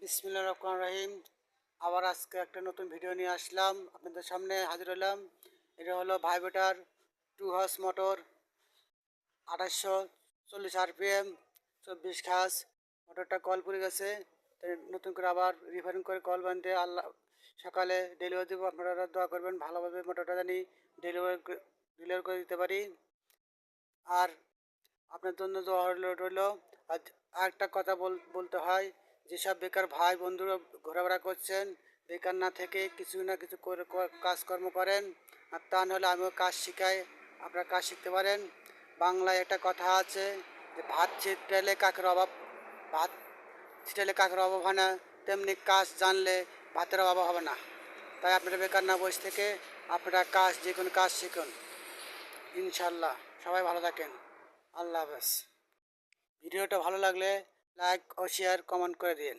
বিসমিল্লাহির রহমানির রহিম। আবার আজকে একটা নতুন ভিডিও নিয়ে আসলাম, আপনাদের সামনে হাজির হলাম। এটা হলো ভাইব্রেটার 2 হর্স মোটর, 2840 RPM, 24 খাস। মোটরটা কল পড়ে গেছে, তাই নতুন করে আবার রিফারিং করে কল বাঁধতে আল্লাহ সকালে ডেলিভারি দেবো। আপনারা দোয়া করবেন ভালোভাবে মোটরটা জানি ডেলিভারি করে দিতে পারি। আর আপনার জন্য দোয়া রইল। আর আরেকটা কথা বলতে হয়, যেসব বেকার ভাই বন্ধুরা ঘোরাফেরা করছেন, বেকার না থেকে কিছু না কিছু করে কাজকর্ম করেন। আর তা নাহলে আমিও কাজ শিখাই, আপনারা কাজ শিখতে পারেন। বাংলায় একটা কথা আছে যে ভাত ছিটালে কাকের অভাব হয় না, তেমনি কাজ জানলে ভাতের অভাব হবে না। তাই আপনারা বেকার না বসে থেকে আপনারা যে কোনো কাজ শিখুন ইনশাল্লাহ। সবাই ভালো থাকেন। আল্লাহ হাফেজ। ভিডিওটা ভালো লাগলে লাইক ও শেয়ার কমেন্ট করে দিন।